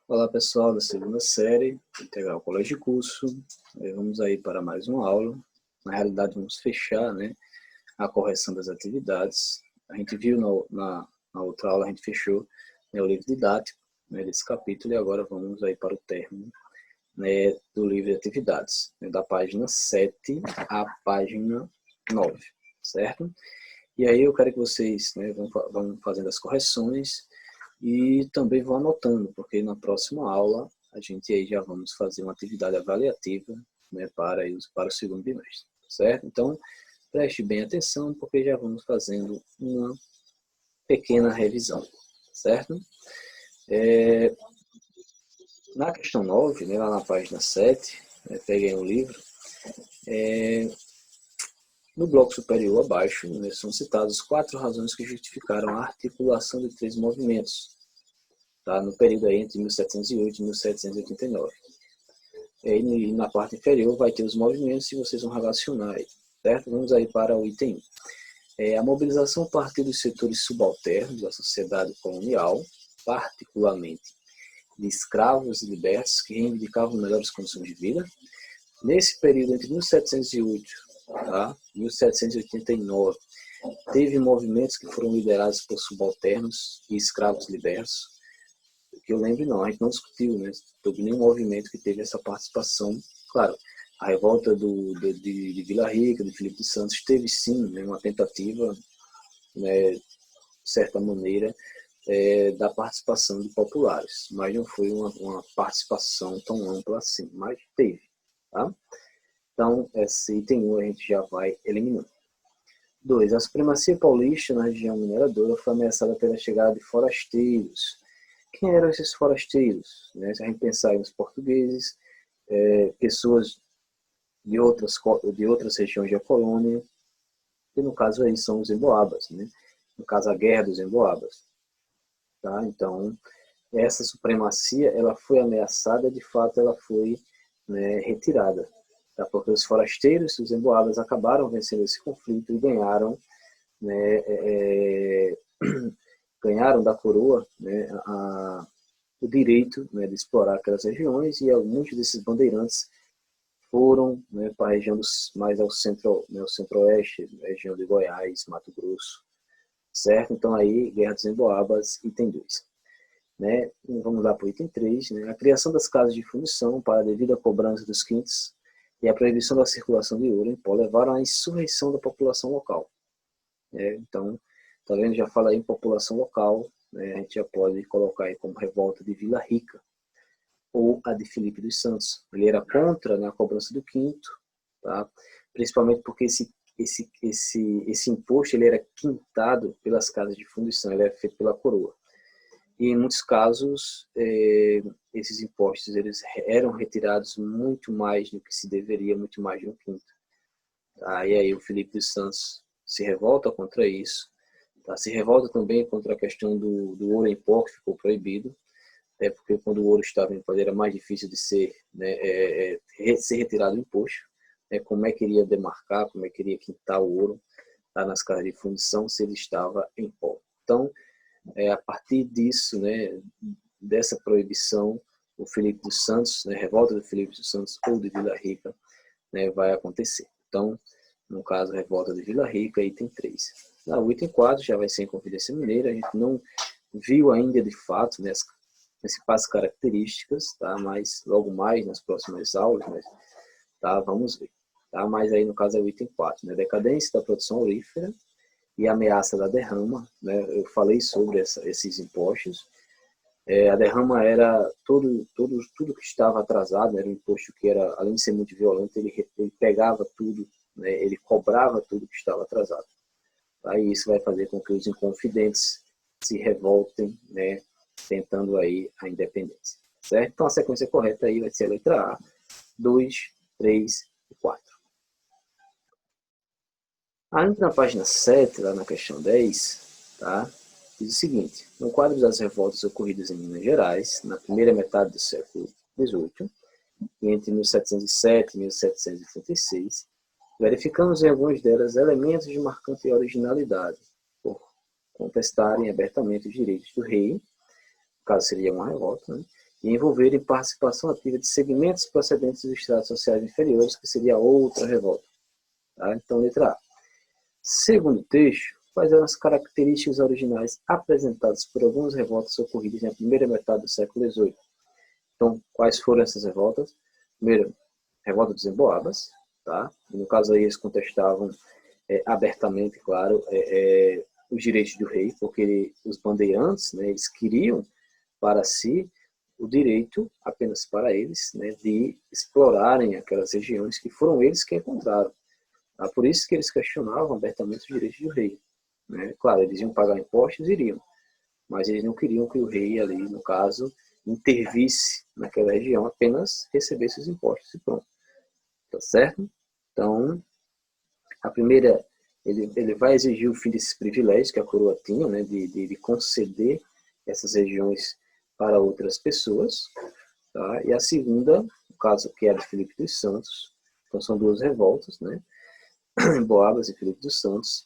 Olá pessoal da segunda série, Integral Colégio de Curso. Vamos aí para mais uma aula. Na realidade vamos fechar, a correção das atividades. A gente viu na outra aula, a gente fechou, o livro didático, desse capítulo, e agora vamos aí para o término, do livro de atividades, da página 7 à página 9, certo? E aí eu quero que vocês vão fazendo as correções e também vão anotando, porque na próxima aula a gente aí já vamos fazer uma atividade avaliativa, para o segundo bimestre, certo? Então, preste bem atenção, porque já vamos fazendo uma pequena revisão, certo? Na questão 9, lá na página 7, peguem o livro, no bloco superior abaixo, são citadas 4 razões que justificaram a articulação de 3 movimentos, tá? No período aí entre 1708 e 1789. E na parte inferior vai ter os movimentos e vocês vão relacionar aí, certo? Vamos aí para o item 1. A mobilização partiu dos setores subalternos da sociedade colonial, particularmente de escravos e libertos que reivindicavam melhores condições de vida. Nesse período entre 1708 e 1789, teve movimentos que foram liderados por subalternos e escravos libertos. Que eu lembro não, a gente não discutiu, sobre nenhum movimento que teve essa participação. Claro, a revolta de Vila Rica, de Filipe de Santos, teve sim uma tentativa, de certa maneira, da participação de populares, mas não foi uma participação tão ampla assim, mas teve. Tá? Então, esse item 1 a gente já vai eliminando. 2. A supremacia paulista na região mineradora foi ameaçada pela chegada de forasteiros. Quem eram esses forasteiros? Se a gente pensar nos portugueses, pessoas de outras regiões da colônia, que no caso aí são os emboabas, no caso a guerra dos emboabas. Tá? Então, essa supremacia ela foi ameaçada, de fato ela foi retirada, tá? Porque os forasteiros, os emboabas, acabaram vencendo esse conflito e ganharam, ganharam da coroa o direito de explorar aquelas regiões, e muitos desses bandeirantes foram para a região mais ao centro-oeste, região de Goiás, Mato Grosso, certo? Então aí, Guerra dos Emboabas, item 2. Vamos lá para o item 3. A criação das casas de fundição para a devida cobrança dos quintos e a proibição da circulação de ouro em pó levaram à insurreição da população local. Então, tá vendo? Já fala aí em população local, a gente já pode colocar aí como revolta de Vila Rica ou a de Filipe dos Santos. Ele era contra a cobrança do quinto, tá? Principalmente porque esse imposto ele era quintado pelas casas de fundição, ele era feito pela coroa. E em muitos casos, esses impostos eles eram retirados muito mais do que se deveria, muito mais de um quinto. Tá? E aí o Filipe dos Santos se revolta contra isso. Tá? Se revolta também contra a questão do ouro em pó, que ficou proibido, porque quando o ouro estava em pó era mais difícil de ser retirado o imposto. Como é que iria demarcar, como é que iria quintar o ouro nas casas de fundição se ele estava em pó. Então, a partir disso, dessa proibição, o Filipe dos Santos, revolta do Filipe dos Santos ou de Vila Rica, vai acontecer. Então, no caso, revolta de Vila Rica, item 3. O item 4 já vai ser em Confidência Mineira, a gente não viu ainda de fato as principais características, tá? Mas logo mais nas próximas aulas, tá? Vamos ver. Tá? Mas aí no caso é o item 4, decadência da produção aurífera e ameaça da derrama. Eu falei sobre esses impostos. A derrama era tudo que estava atrasado, era um imposto que era, além de ser muito violento, ele pegava tudo, ele cobrava tudo que estava atrasado. Aí isso vai fazer com que os inconfidentes se revoltem, tentando aí a independência, certo? Então a sequência correta aí vai ser a letra A, 2, 3 e 4. Ainda na página 7, lá na questão 10, tá? Diz o seguinte: no quadro das revoltas ocorridas em Minas Gerais, na primeira metade do século XVIII, e entre 1707 e 1736, verificamos em algumas delas elementos de marcante originalidade, por contestarem abertamente os direitos do rei, no caso seria uma revolta, e envolverem participação ativa de segmentos procedentes dos estratos sociais inferiores, que seria outra revolta. Tá? Então, letra A. Segundo texto, quais eram as características originais apresentadas por algumas revoltas ocorridas na primeira metade do século XVIII? Então, quais foram essas revoltas? Primeiro, revolta dos Emboabas, tá? No caso aí eles contestavam abertamente, claro, os direitos do rei, porque os bandeirantes, né, eles queriam para si o direito, apenas para eles, né, de explorarem aquelas regiões que foram eles que encontraram. Tá? Por isso que eles questionavam abertamente os direitos do rei. Né? Claro, eles iam pagar impostos, iriam, mas eles não queriam que o rei ali, no caso, intervisse naquela região, apenas recebesse os impostos e pronto. Tá certo? Então, a primeira, ele vai exigir o fim desses privilégios que a coroa tinha, né, de conceder essas regiões para outras pessoas. Tá? E a segunda, no caso que é a de Filipe dos Santos, então são duas revoltas, né? Boabas e Filipe dos Santos,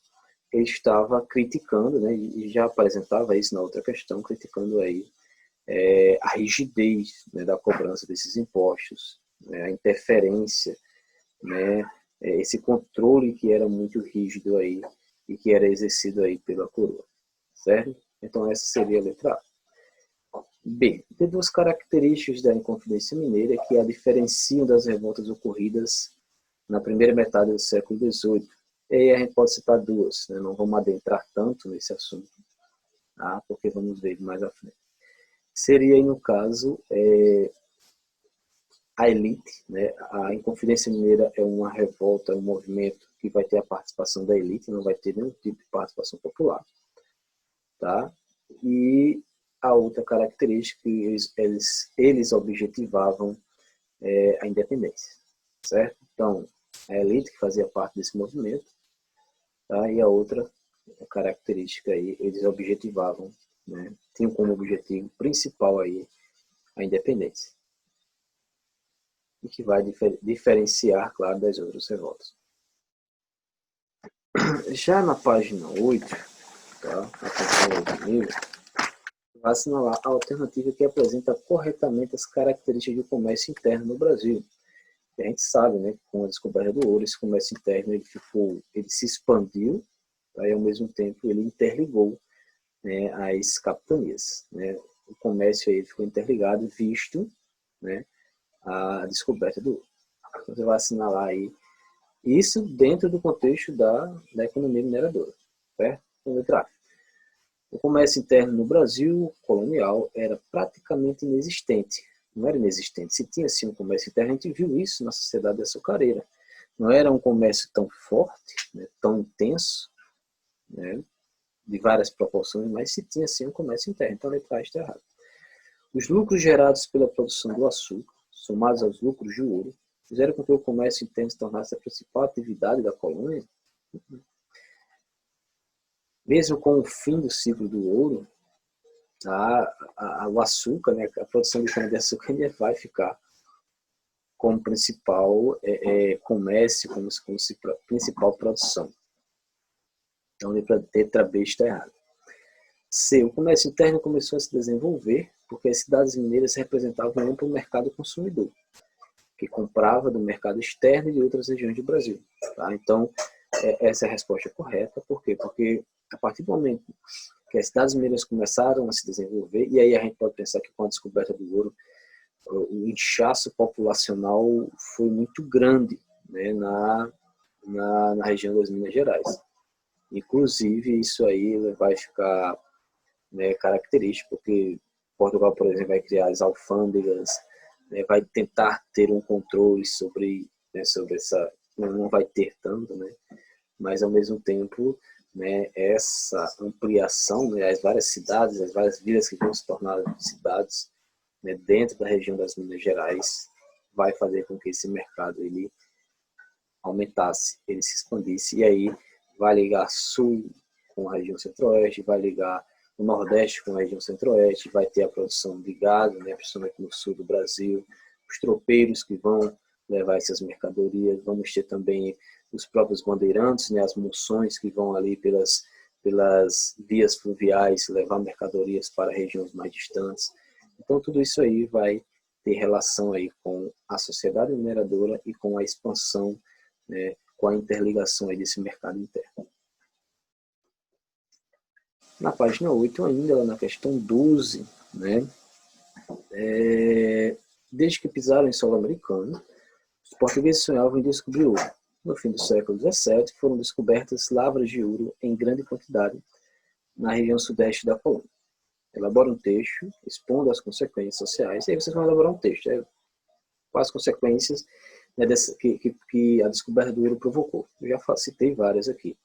ele estava criticando, né, e já apresentava isso na outra questão, criticando aí a rigidez, né, da cobrança desses impostos, né, a interferência, né, esse controle que era muito rígido aí e que era exercido aí pela coroa, certo? Então essa seria a letra A. B. Tem duas características da Inconfidência Mineira que a diferenciam das revoltas ocorridas na primeira metade do século XVIII. E aí a gente pode citar duas, né? Não vamos adentrar tanto nesse assunto, tá? Porque vamos ver mais à frente. Seria aí, no caso, a elite, né? A Inconfidência Mineira é uma revolta, um movimento que vai ter a participação da elite, não vai ter nenhum tipo de participação popular. Tá? E a outra característica que eles objetivavam a independência, certo? Então, a elite que fazia parte desse movimento, tá? E a outra característica aí, eles objetivavam, né? Tinham como objetivo principal aí a independência. E que vai diferenciar, claro, das outras revoltas. Já na página 8, tá? Na página 8 do livro, vai assinalar a alternativa que apresenta corretamente as características do comércio interno no Brasil. E a gente sabe, né, que com a descoberta do ouro, esse comércio interno ele se expandiu, tá? E ao mesmo tempo ele interligou, né, as capitanias. Né? O comércio aí ficou interligado, visto, né, a descoberta do ouro. Então você vai assinalar aí isso dentro do contexto da economia mineradora, certo? Então, letra A. O comércio interno no Brasil colonial era praticamente inexistente. Não era inexistente. Se tinha sim um comércio interno, a gente viu isso na sociedade açucareira. Não era um comércio tão forte, né, tão intenso, né, de várias proporções, mas se tinha sim um comércio interno. Então, a letra A está errada. Os lucros gerados pela produção do açúcar, somados aos lucros de ouro, fizeram com que o comércio interno se tornasse a principal atividade da colônia. Mesmo com o fim do ciclo do ouro, o açúcar, né, a produção de cana-de-açúcar ainda vai ficar como principal comércio, como principal produção. Então, a letra B está errada. C. O comércio interno começou a se desenvolver porque as cidades mineiras representavam um amplo mercado consumidor, que comprava do mercado externo e de outras regiões do Brasil. Tá? Então, essa é a resposta correta. Por quê? Porque a partir do momento que as cidades mineiras começaram a se desenvolver, e aí a gente pode pensar que com a descoberta do ouro, o inchaço populacional foi muito grande, né, na região das Minas Gerais. Inclusive, isso aí vai ficar, né, característico, porque Portugal, por exemplo, vai criar as alfândegas, né, vai tentar ter um controle sobre essa, não vai ter tanto, né, mas ao mesmo tempo, né, essa ampliação, né, as várias cidades, as várias vilas que vão se tornar cidades, né, dentro da região das Minas Gerais, vai fazer com que esse mercado ele aumentasse, ele se expandisse, e aí vai ligar sul com a região centro-oeste, vai ligar o nordeste com a região centro-oeste, vai ter a produção de gado, né, principalmente no sul do Brasil, os tropeiros que vão levar essas mercadorias, vamos ter também os próprios bandeirantes, né, as moções que vão ali pelas vias fluviais levar mercadorias para regiões mais distantes. Então, tudo isso aí vai ter relação aí com a sociedade mineradora e com a expansão, né, com a interligação aí desse mercado interno. Na página 8 ainda, lá na questão 12, né, desde que pisaram em solo americano, os portugueses sonhavam em descobrir ouro. No fim do século XVII, foram descobertas lavras de ouro em grande quantidade na região sudeste da colônia. Elabora um texto expondo as consequências sociais, e aí vocês vão elaborar um texto, quais as consequências, né, que a descoberta do ouro provocou. Eu já citei várias aqui.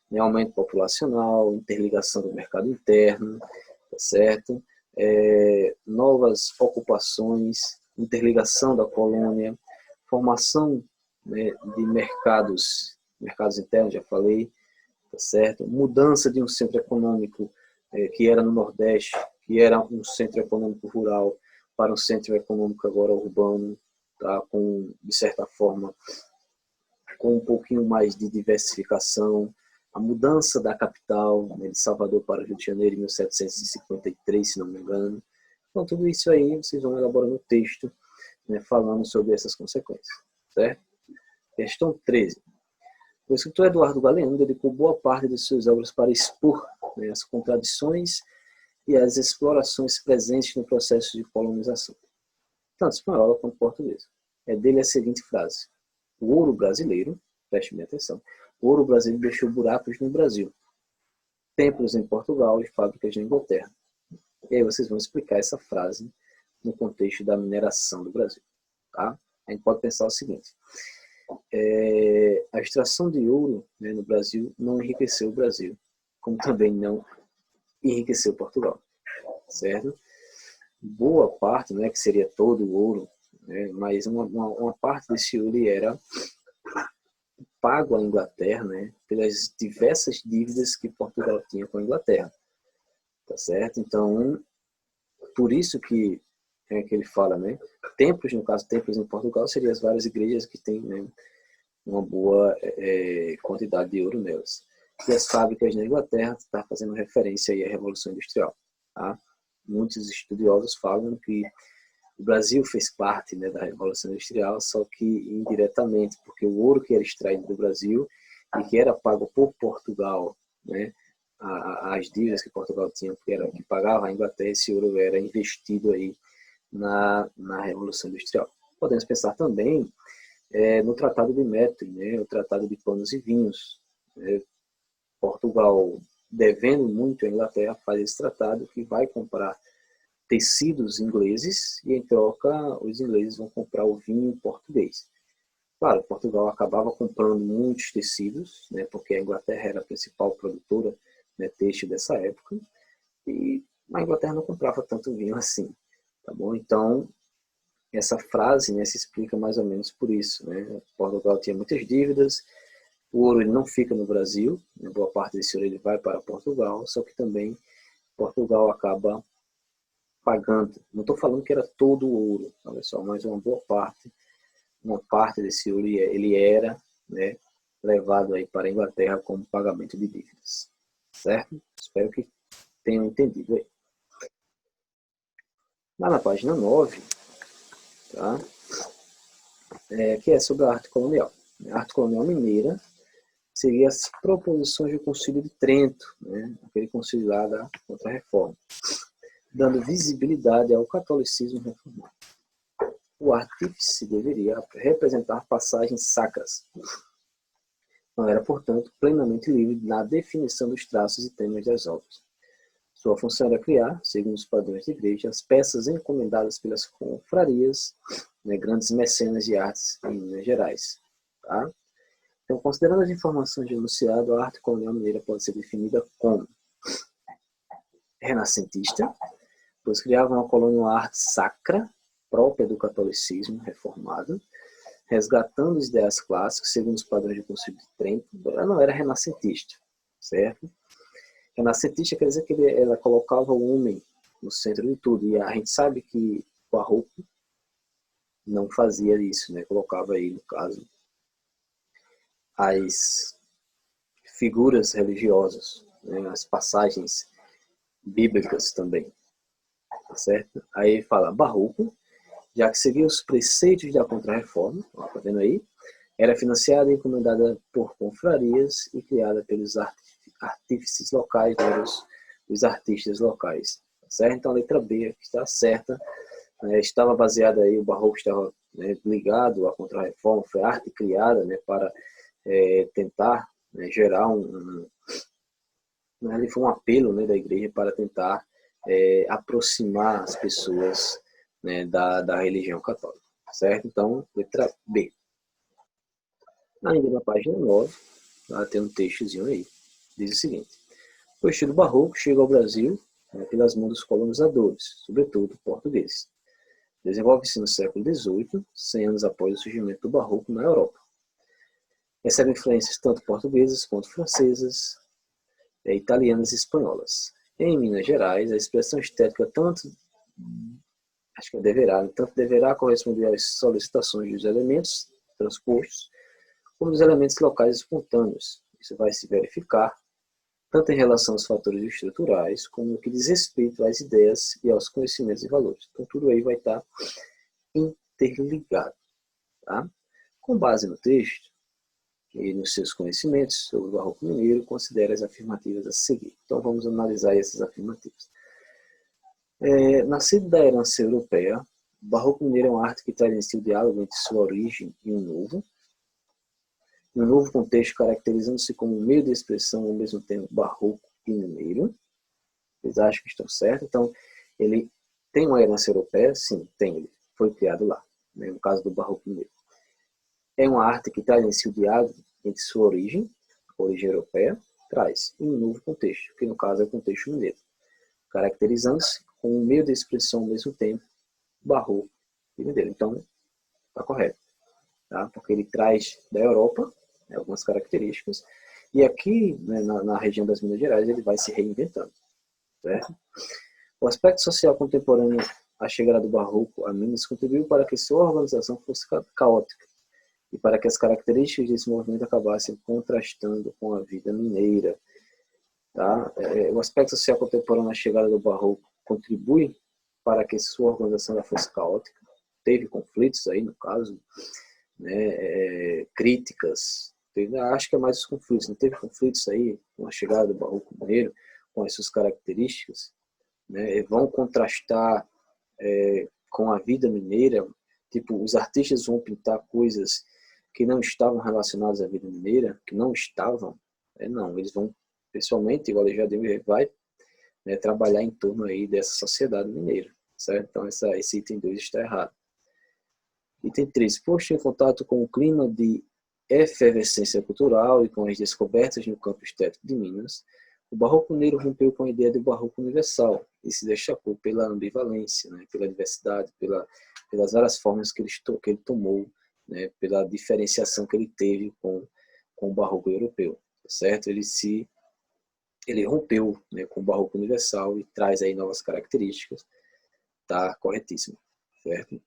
Né, aumento populacional, interligação do mercado interno, tá certo? Novas ocupações, interligação da colônia, formação, né, de mercados internos, já falei, tá certo? Mudança de um centro econômico que era no Nordeste, que era um centro econômico rural, para um centro econômico agora urbano, tá? De certa forma, com um pouquinho mais de diversificação, a mudança da capital, né, de Salvador para o Rio de Janeiro em 1753, se não me engano. Então, tudo isso aí vocês vão elaborando um texto, né, falando sobre essas consequências. Certo? Questão 13. O escritor Eduardo Galeano dedicou boa parte de suas obras para expor, né, as contradições e as explorações presentes no processo de colonização, tanto espanhola quanto portuguesa. É dele a seguinte frase: o ouro brasileiro, preste bem atenção, o ouro brasileiro deixou buracos no Brasil, templos em Portugal e fábricas na Inglaterra. E aí vocês vão explicar essa frase no contexto da mineração do Brasil. Tá? A gente pode pensar o seguinte: a extração de ouro, né, no Brasil não enriqueceu o Brasil, como também não enriqueceu Portugal, certo? Boa parte, né, que seria todo o ouro, né, mas uma parte desse ouro era pago à Inglaterra, né, pelas diversas dívidas que Portugal tinha com a Inglaterra, tá certo? Então, por isso que ele fala, né, templos, no caso, templos em Portugal, seriam as várias igrejas que têm, né, uma boa quantidade de ouro nelas. E as fábricas na Inglaterra está fazendo referência aí à Revolução Industrial. Tá? Muitos estudiosos falam que o Brasil fez parte, né, da Revolução Industrial, só que indiretamente, porque o ouro que era extraído do Brasil e que era pago por Portugal, né, as dívidas que Portugal tinha, que pagava a Inglaterra, esse ouro era investido aí na Revolução Industrial. Podemos pensar também no Tratado de Métri, né, o Tratado de Panos e Vinhos. Portugal, devendo muito à Inglaterra, faz esse tratado que vai comprar tecidos ingleses e, em troca, os ingleses vão comprar o vinho português. Claro, Portugal acabava comprando muitos tecidos, né, porque a Inglaterra era a principal produtora, né, têxtil dessa época, e a Inglaterra não comprava tanto vinho assim. Tá bom? Então, essa frase, né, se explica mais ou menos por isso. Né? Portugal tinha muitas dívidas, o ouro ele não fica no Brasil, né? Boa parte desse ouro ele vai para Portugal, só que também Portugal acaba pagando. Não estou falando que era todo o ouro, olha só, mas uma parte desse ouro ele era, né, levado aí para a Inglaterra como pagamento de dívidas. Certo? Espero que tenham entendido aí. Lá na página 9, tá? Que é sobre a arte colonial. A arte colonial mineira seria as proposições do Concílio de Trento, né? Aquele concílio lá da Contra-Reforma, dando visibilidade ao catolicismo reformado. O artífice deveria representar passagens sacras. Não era, portanto, plenamente livre na definição dos traços e temas das obras. Sua função era criar, segundo os padrões da igreja, as peças encomendadas pelas confrarias, né, grandes mecenas de artes em Minas Gerais. Tá? Então, considerando as informações do enunciado, a arte colonial mineira pode ser definida como renascentista, pois criava uma colônia uma arte sacra, própria do catolicismo reformado, resgatando os ideais clássicos, segundo os padrões do Concílio de Trento. Ela não era renascentista, certo? Renascentista quer dizer que ela colocava o homem no centro de tudo, e a gente sabe que o Barroco não fazia isso, né? Colocava aí, no caso, as figuras religiosas, né? As passagens bíblicas também. tá certo? Aí fala barroco, já que seguia os preceitos da Contra-Reforma, tá vendo aí? Era financiada e encomendada por confrarias e criada pelos artífices locais, os artistas locais, tá certo? Então a letra B está certa, estava baseada aí, o barroco estava, né, ligado à Contra-Reforma, foi arte criada, né, para tentar, né, gerar ele foi um apelo, né, da igreja para tentar aproximar as pessoas, né, da religião católica, certo? Então, letra B. Ainda na página 9, lá tem um textozinho aí, diz o seguinte: o estilo barroco chega ao Brasil, né, pelas mãos dos colonizadores, sobretudo portugueses. Desenvolve-se no século XVIII, 100 anos após o surgimento do barroco na Europa. Recebe influências tanto portuguesas quanto francesas, italianas e espanholas. Em Minas Gerais, a expressão estética tanto deverá corresponder às solicitações dos elementos transpostos como dos elementos locais espontâneos. Isso vai se verificar tanto em relação aos fatores estruturais, como no que diz respeito às ideias e aos conhecimentos e valores. Então, tudo aí vai estar interligado. Tá? Com base no texto e nos seus conhecimentos sobre o barroco mineiro, considere as afirmativas a seguir. Então, vamos analisar essas afirmativas. Nascido da herança europeia, o barroco mineiro é uma arte que traz em si o diálogo entre sua origem e um novo contexto, caracterizando-se como um meio de expressão ao mesmo tempo barroco e mineiro. Vocês acham que estão certos? Então, ele tem uma herança europeia? Sim, tem. Ele foi criado lá, né, no caso do barroco mineiro. É uma arte que traz em si o diálogo entre sua origem europeia, traz, e um novo contexto, que no caso é o contexto mineiro, caracterizando-se como um meio de expressão ao mesmo tempo barroco e mineiro. Então, está correto, tá? Porque ele traz da Europa, né, algumas características, e aqui, né, na região das Minas Gerais, ele vai se reinventando, certo? O aspecto social contemporâneo, a chegada do barroco a Minas, contribuiu para que sua organização fosse caótica e para que as características desse movimento acabassem contrastando com a vida mineira. Tá? O aspecto social contemporâneo, a chegada do barroco, contribui para que sua organização fosse caótica. Teve conflitos aí, no caso, né, críticas. Acho que é mais os conflitos. Não teve conflitos aí com a chegada do barroco mineiro, com as suas características, né, vão contrastar com a vida mineira. Tipo, os artistas vão pintar coisas que não estavam relacionadas à vida mineira, que não estavam, não, eles vão, pessoalmente, igual eu já dei, vai, né, trabalhar em torno aí dessa sociedade mineira, certo? Então, esse item 2 está errado. Item 3, posto em contato com o clima de efervescência cultural e com as descobertas no campo estético de Minas, o barroco mineiro rompeu com a ideia do barroco universal e se destacou pela ambivalência, né, pela diversidade, pelas várias formas que ele tomou, né, pela diferenciação que ele teve com o barroco europeu, certo? Ele rompeu, né, com o barroco universal e traz aí novas características, tá corretíssimo, certo?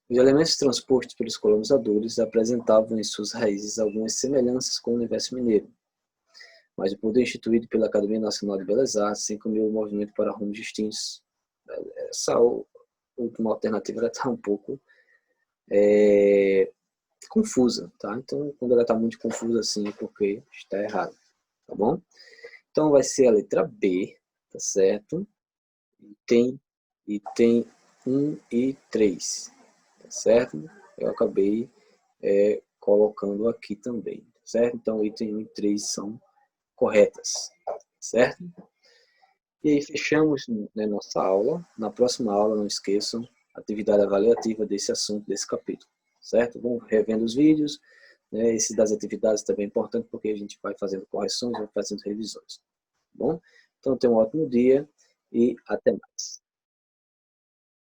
Os elementos transpostos pelos colonizadores apresentavam em suas raízes algumas semelhanças com o universo mineiro, mas o poder instituído pela Academia Nacional de Belas Artes encaminhou o movimento para rumos distintos. Essa última alternativa está um pouco confusa, tá? Então, quando ela está muito confusa assim, é porque está errado, tá bom? Então, vai ser a letra B, tá certo? Item 1 e 3, tá certo? Eu acabei colocando aqui também, tá certo? Então, item 1 e 3 são corretas, certo? E aí fechamos, né, nossa aula. Na próxima aula, não esqueçam, atividade avaliativa desse assunto, desse capítulo, certo? Vamos revendo os vídeos, né? Esse das atividades também é importante porque a gente vai fazendo correções, vai fazendo revisões, tá bom? Então, tenha um ótimo dia e até mais.